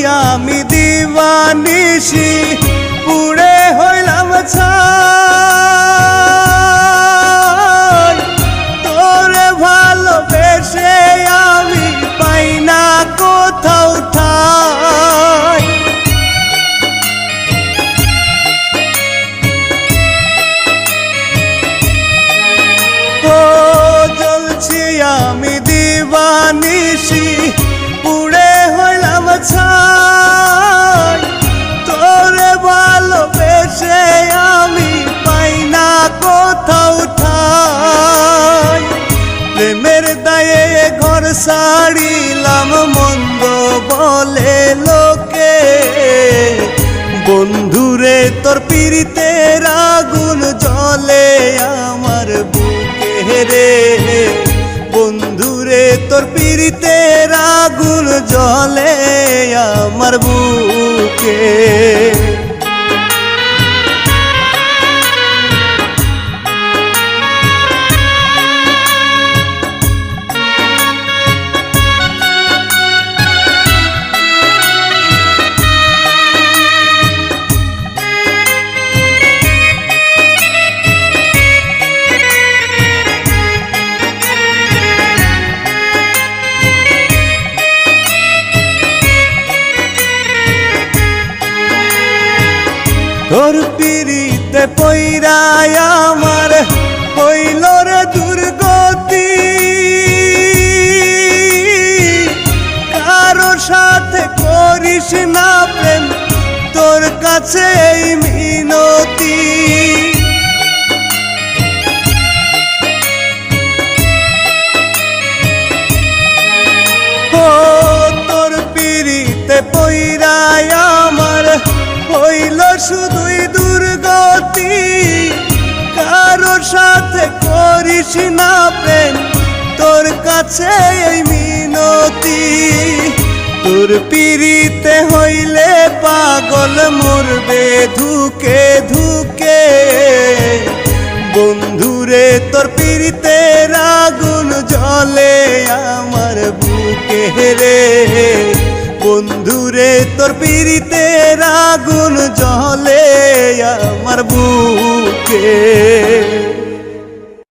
আমি দিবানিশি পুড়ে হইলাম ছাই তোরে ভালোবেসে আমি পাই না কোথাও ঠাই ও জ্বলছি আমি দিবানিশি পুড়ে হইলাম ছাই তোরে ভালোবেসে আমি পাই না কোথাও ঠাই প্রেমের দায়ে ঘর ছাড়িলাম মন্দ বলে লোকে বন্ধুরে তোর পীড়িতের আগুন জ্বলে আমার বুকে রে বন্ধুরে তোর পীড়িতের আগুন জ্বলে আমার বুকে তোর পিড়িতে পইরাই আমার হইল রে দুর্গতি কারো সাথে করিস না প্রেম তোর কাছে এই মিনতি ও তোর পিড়িতে পইরাই আমার হইল শুধুই দুর্গতি কারো সাথে করিস না প্রেম তোর কাছে এই মিনতি তোর পীড়িতে হইলে পাগল মরবে ধুকে ধুকে বন্ধুরে তোর পীড়িতের আগুন জ্বলে আমার বুকে রে বন্ধুরে তোর পীড়িতের আগুন জ্বলে আমার বুকে।